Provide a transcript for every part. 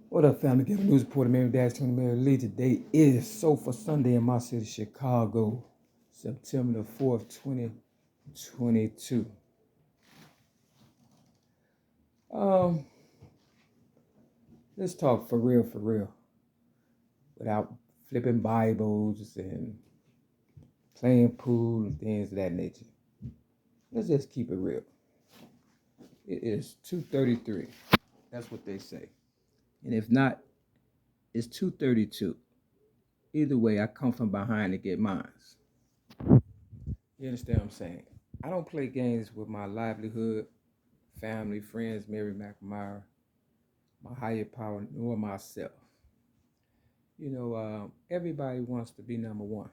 What up, family? Get a news reporter, Mary Dash, 20 Mary Lee. Today is Sofa Sunday in my city, Chicago, September the 4th, 2022. Um, let's talk for real, without flipping Bibles and playing pool and things of that nature. Let's just keep it real. It is 2:33. That's what they say. And if not, it's 2:32. Either way, I come from behind to get mine. You understand what I'm saying? I don't play games with my livelihood, family, friends, Mary McNamara, my higher power, nor myself. Everybody wants to be number one.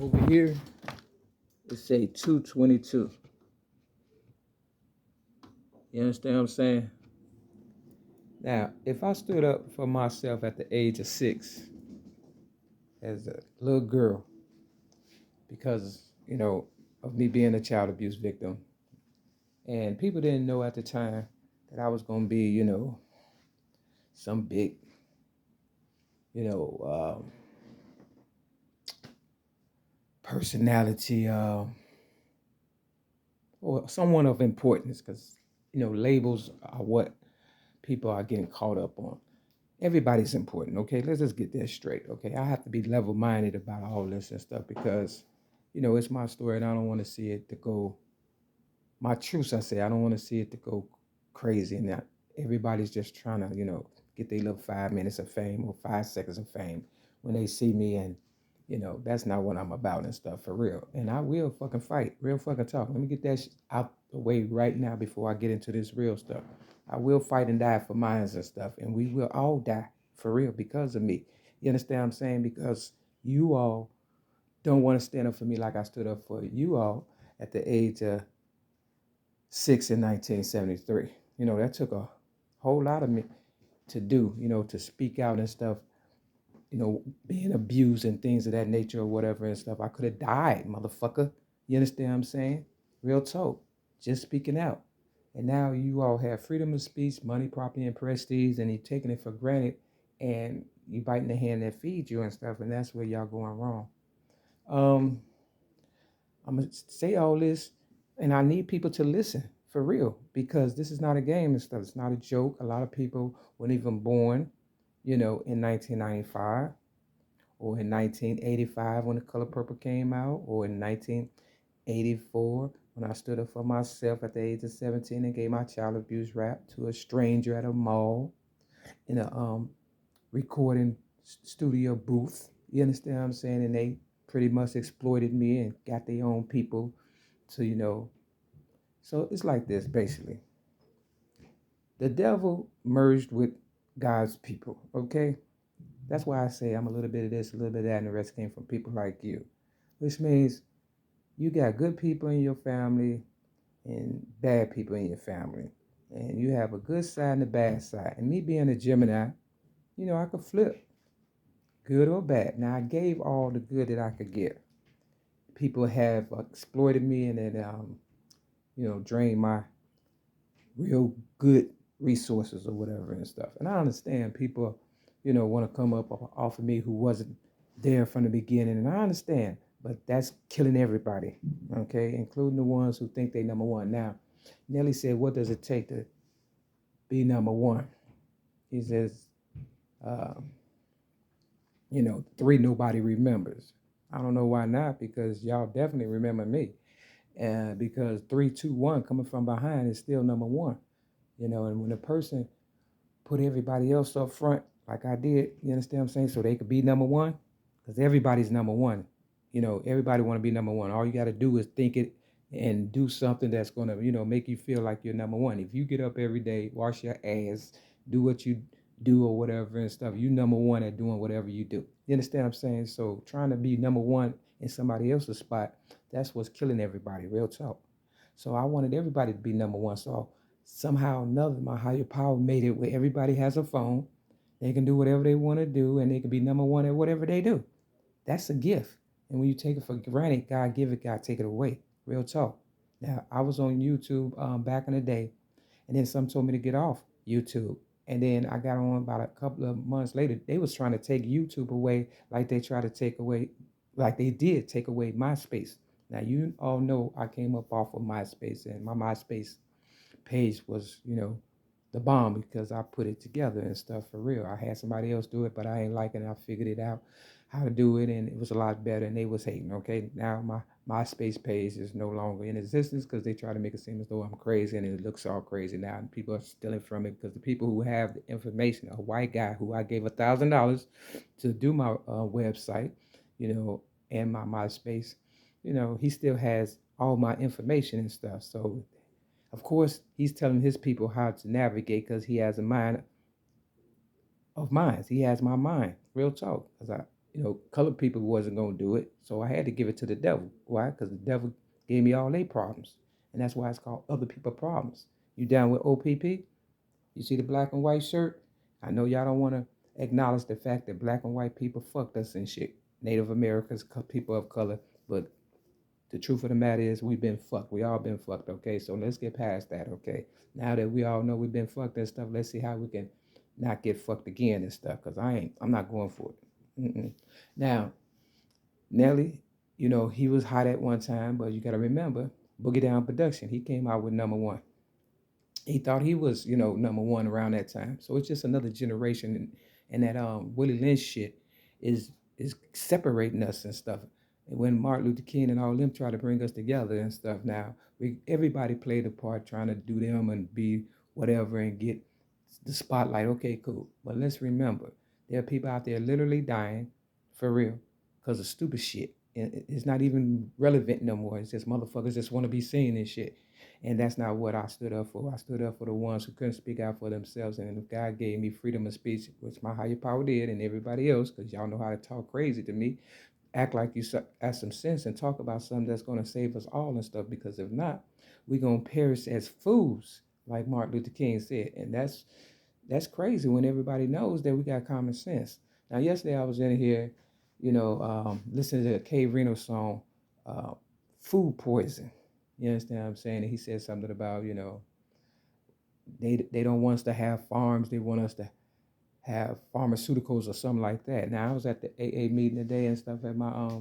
Over here, it say 222. You understand what I'm saying? Now, if I stood up for myself at the age of 6 as a little girl, because, of me being a child abuse victim, and people didn't know at the time that I was going to be, some big, personality, or someone of importance, because, labels are what people are getting caught up on. Everybody's important, okay? Let's just get that straight, okay? I have to be level-minded about all this and stuff because, it's my story and I don't want to see it to go, my truth, I say, I don't want to see it to go crazy and that everybody's just trying to, get their little 5 minutes of fame or 5 seconds of fame when they see me, and that's not what I'm about and stuff, for real. And I will fucking fight, real fucking talk. Let me get that out the way right now before I get into this real stuff. I will fight and die for mines and stuff, and we will all die, for real, because of me. You understand what I'm saying? Because you all don't want to stand up for me like I stood up for you all at the age of 6 in 1973. That took a whole lot of me to do, to speak out and stuff, being abused and things of that nature or whatever and stuff. I could have died, motherfucker. You understand what I'm saying? Real talk. Just speaking out. And now you all have freedom of speech, money, property, and prestige, and you're taking it for granted, and you biting the hand that feeds you and stuff, and that's where y'all going wrong. I'm going to say all this, and I need people to listen, for real, because this is not a game and stuff. It's not a joke. A lot of people weren't even born, in 1995 or in 1985 when The Color Purple came out, or in 1984 when I stood up for myself at the age of 17 and gave my child abuse rap to a stranger at a mall in a recording studio booth. You understand what I'm saying? And they pretty much exploited me and got their own people to. So it's like this, basically. The devil merged with God's people, okay? That's why I say I'm a little bit of this, a little bit of that, and the rest came from people like you. Which means you got good people in your family and bad people in your family. And you have a good side and a bad side. And me being a Gemini, I could flip, good or bad. Now, I gave all the good that I could give. People have exploited me and then, drained my real good resources or whatever and stuff. And I understand people, want to come up off of me who wasn't there from the beginning. And I understand, but that's killing everybody, okay, including the ones who think they number one. Now, Nelly said, what does it take to be number one? He says, 3 nobody remembers. I don't know why not, because y'all definitely remember me. And because 3, 2, 1 coming from behind is still number one. And when a person put everybody else up front, like I did, you understand what I'm saying? So they could be number one, because everybody's number one. Everybody want to be number one. All you got to do is think it and do something that's going to, make you feel like you're number one. If you get up every day, wash your ass, do what you do or whatever and stuff, you number one at doing whatever you do. You understand what I'm saying? So trying to be number one in somebody else's spot, that's what's killing everybody, real talk. So I wanted everybody to be number one. So somehow or another, my higher power made it where everybody has a phone. They can do whatever they want to do, and they can be number one at whatever they do. That's a gift. And when you take it for granted, God give it, God take it away. Real talk. Now, I was on YouTube back in the day, and then some told me to get off YouTube. And then I got on about a couple of months later. They was trying to take YouTube away, like they tried to take away, like they did take away MySpace. Now you all know I came up off of MySpace, and my MySpace page was, the bomb because I put it together and stuff for real. I had somebody else do it, but I ain't liking it. I figured it out how to do it, and it was a lot better, and they was hating. Okay, now my MySpace page is no longer in existence because they try to make it seem as though I'm crazy, and it looks all crazy now, and people are stealing from it because the people who have the information, a white guy who I gave $1,000 to do my website, and my MySpace, he still has all my information and stuff. So of course, he's telling his people how to navigate because he has a mind of minds. He has my mind, real talk. Because colored people wasn't going to do it. So I had to give it to the devil. Why? Because the devil gave me all their problems. And that's why it's called other people problems. You down with OPP? You see the black and white shirt? I know y'all don't want to acknowledge the fact that black and white people fucked us and shit. Native Americans, people of color, but the truth of the matter is we've been fucked. We all been fucked, okay? So let's get past that, okay? Now that we all know we've been fucked and stuff, let's see how we can not get fucked again and stuff, because I'm not going for it. Now, Nelly, he was hot at one time, but you got to remember, Boogie Down Production, he came out with #1. He thought he was, #1 around that time. So it's just another generation, and that Willie Lynch shit is separating us and stuff. And when Martin Luther King and all them try to bring us together and stuff, now everybody played a part trying to do them and be whatever and get the spotlight. Okay, cool. But let's remember, there are people out there literally dying for real because of stupid shit. And it's not even relevant no more. It's just motherfuckers just want to be seen and shit. And that's not what I stood up for. I stood up for the ones who couldn't speak out for themselves. And if God gave me freedom of speech, which my higher power did, and everybody else, because y'all know how to talk crazy to me, act like you have some sense and talk about something that's going to save us all and stuff. Because if not, we're going to perish as fools, like Martin Luther King said. And that's crazy when everybody knows that we got common sense. Now, yesterday I was in here, listening to a K Reno song, Food Poison. You understand what I'm saying? And he said something about, they don't want us to have farms. They want us to have pharmaceuticals or something like that. Now, I was at the AA meeting today and stuff at my,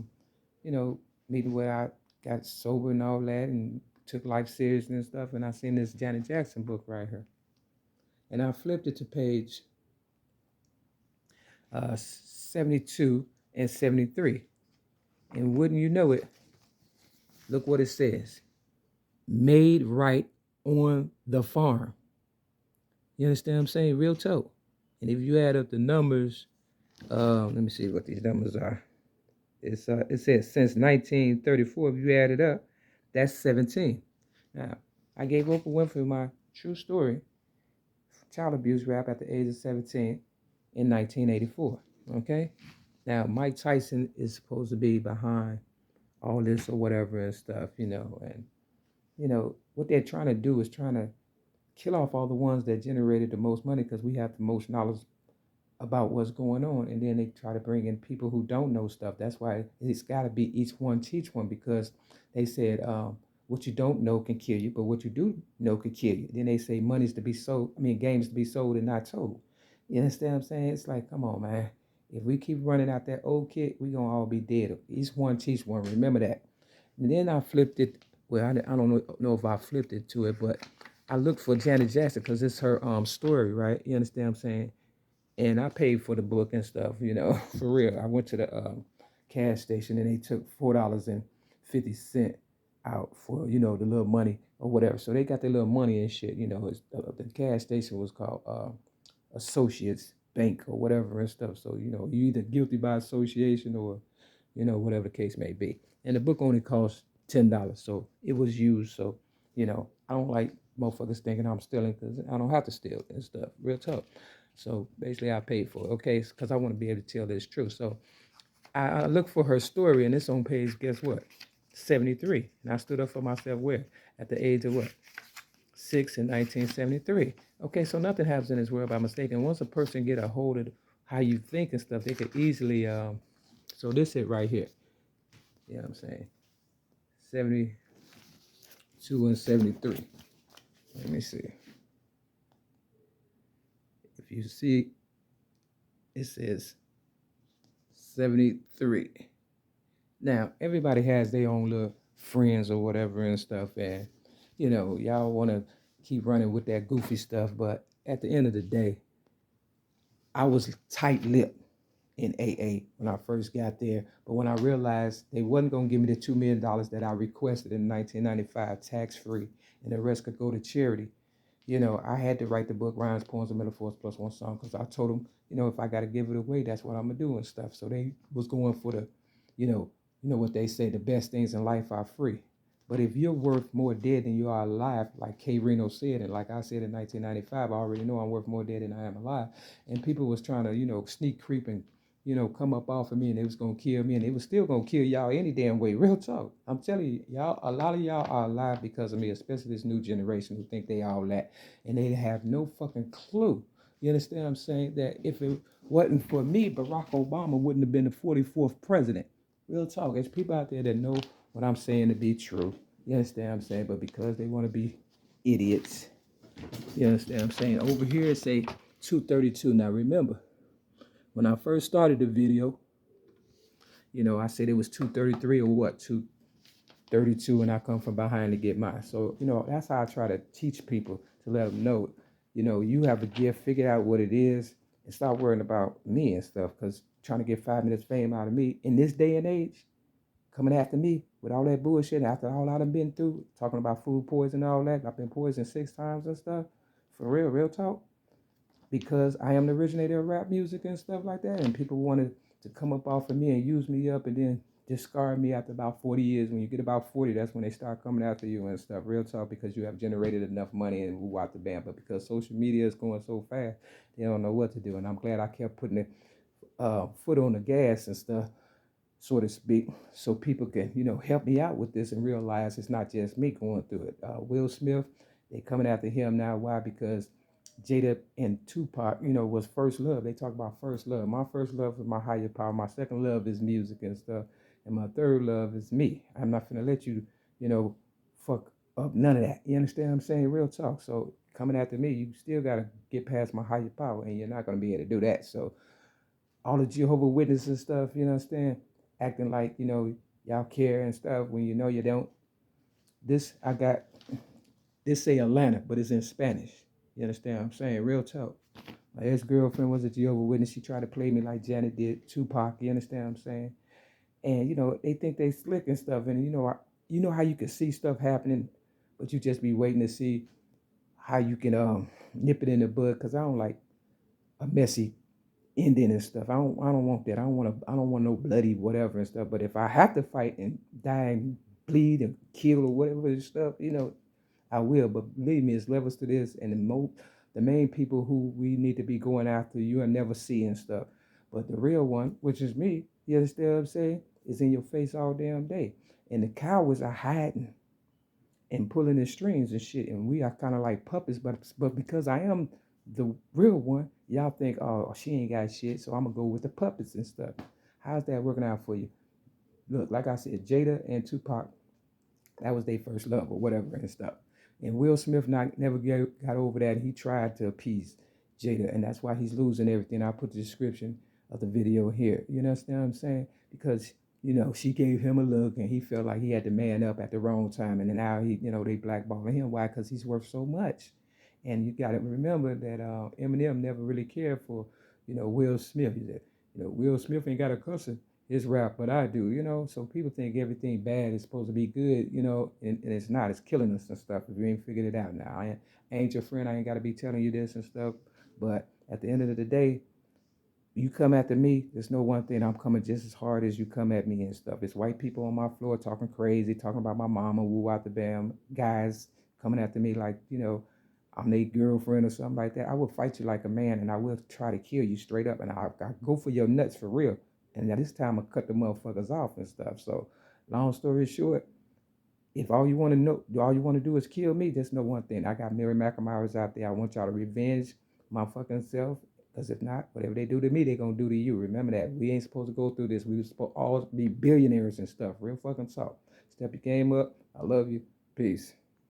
meeting where I got sober and all that and took life serious and stuff. And I seen this Janet Jackson book right here. And I flipped it to page 72 and 73. And wouldn't you know it, look what it says. Made right on the farm. You understand what I'm saying? Real talk. And if you add up the numbers, let me see what these numbers are. It says since 1934, if you add it up, that's 17. Now, I gave Oprah Winfrey my true story, child abuse rap at the age of 17 in 1984. Okay? Now, Mike Tyson is supposed to be behind all this or whatever and stuff, and what they're trying to do is trying to kill off all the ones that generated the most money because we have the most knowledge about what's going on. And then they try to bring in people who don't know stuff. That's why it's got to be each one teach one, because they said what you don't know can kill you, but what you do know can kill you. Then they say money's to be sold, games to be sold and not told. You understand what I'm saying? It's like, come on, man. If we keep running out that old kid, we're going to all be dead. Each one teach one. Remember that. And then I flipped it. Well, I don't know if I flipped it to it, but I looked for Janet Jackson because it's her story, right? You understand what I'm saying? And I paid for the book and stuff, for real. I went to the gas station and they took $4.50 out for, the little money or whatever. So they got their little money and shit, the gas station was called Associates Bank or whatever and stuff. So, you either guilty by association or, whatever the case may be. And the book only cost $10. So it was used. So, I don't like motherfuckers thinking I'm stealing because I don't have to steal and stuff. Real talk. So basically I paid for it, okay? Because I want to be able to tell this truth. So I looked for her story, and it's on page, guess what? 73. And I stood up for myself where? At the age of what? 6 in 1973. Okay, so nothing happens in this world by mistake. And once a person get a hold of how you think and stuff, they could easily, so this it right here. You know what I'm saying? 72 and 73. Let me see. If you see, it says 73. Now, everybody has their own little friends or whatever and stuff, and y'all want to keep running with that goofy stuff, but at the end of the day, I was tight-lipped in AA when I first got there, but when I realized they wasn't going to give me the $2 million that I requested in 1995 tax-free, and the rest could go to charity, I had to write the book Rhymes, Poems, and Metaphors plus one song, because I told them, if I got to give it away, that's what I'm going to do and stuff. So they was going for the, what they say, the best things in life are free. But if you're worth more dead than you are alive, like K. Reno said, and like I said in 1995, I already know I'm worth more dead than I am alive. And people was trying to, sneak, creep, and, come up off of me, and they was going to kill me, and they was still going to kill y'all any damn way. Real talk. I'm telling you, y'all, a lot of y'all are alive because of me, especially this new generation who think they all that, and they have no fucking clue. You understand what I'm saying? That if it wasn't for me, Barack Obama wouldn't have been the 44th president. Real talk. There's people out there that know what I'm saying to be true. You understand what I'm saying? But because they want to be idiots, you understand what I'm saying? Over here it say 232. Now remember, when I first started the video, I said it was 233 or what? 232, and I come from behind to get mine. So, that's how I try to teach people, to let them know, you have a gift, figure out what it is, and stop worrying about me and stuff, because trying to get 5 minutes fame out of me in this day and age, coming after me with all that bullshit, after all I've been through, talking about food poison and all that. I've been poisoned 6 times and stuff. For real talk. Because I am the originator of rap music and stuff like that. And people wanted to come up off of me and use me up and then discard me after about 40 years. When you get about 40, that's when they start coming after you and stuff. Real talk, because you have generated enough money and woo out the band. But because social media is going so fast, they don't know what to do. And I'm glad I kept putting the foot on the gas and stuff, so to speak, so people can, help me out with this and realize it's not just me going through it. Will Smith, they coming after him now. Why? Because Jada and Tupac, was first love. They talk about first love. My first love is my higher power. My second love is music and stuff. And my third love is me. I'm not going to let you, fuck up none of that. You understand what I'm saying? Real talk. So coming after me, you still got to get past my higher power, and you're not going to be able to do that. So all the Jehovah's Witnesses and stuff, you understand, acting like, y'all care and stuff when you know you don't. This say Atlanta, but it's in Spanish. You understand what I'm saying? Real talk. My ex-girlfriend was a Jehovah's Witness. She tried to play me like Janet did Tupac. You understand what I'm saying? And, they think they slick and stuff. And, you know how you can see stuff happening, but you just be waiting to see how you can nip it in the bud, because I don't like a messy ending and stuff. I don't want that. I don't want no bloody whatever and stuff. But if I have to fight and die and bleed and kill or whatever and stuff, I will. But believe me, it's levels to this, and the main people who we need to be going after, you will never see and stuff. But the real one, which is me, you understand what I'm saying, is in your face all damn day. And the cowards are hiding and pulling the strings and shit, and we are kind of like puppets. But because I am the real one, y'all think, oh, she ain't got shit, so I'm gonna go with the puppets and stuff. How's that working out for you? Look, like I said, Jada and Tupac, that was their first love or whatever and stuff. And Will Smith never got over that. He tried to appease Jada, and that's why he's losing everything. I'll put the description of the video here. You understand what I'm saying? Because, she gave him a look, and he felt like he had to man up at the wrong time. And then now they blackballing him. Why? Because he's worth so much. And you got to remember that EMINEM never really cared for, Will Smith. He said, Will Smith ain't got a cussing his rap, but I do, So people think everything bad is supposed to be good, and it's not. It's killing us and stuff if you ain't figured it out now. I ain't your friend. I ain't got to be telling you this and stuff. But at the end of the day, you come after me, there's no one thing. I'm coming just as hard as you come at me and stuff. It's white people on my floor talking crazy, talking about my mama, woo out the bam, guys coming after me like, I'm their girlfriend or something like that. I will fight you like a man, and I will try to kill you straight up, and I go for your nuts for real. And now this time I cut the motherfuckers off and stuff. So long story short, if all you want to do is kill me, just know one thing. I got Mary McNamara's out there. I want y'all to revenge my fucking self. Because if not, whatever they do to me, they going to do to you. Remember that. We ain't supposed to go through this. We were supposed to all be billionaires and stuff. Real fucking talk. Step your game up. I love you. Peace.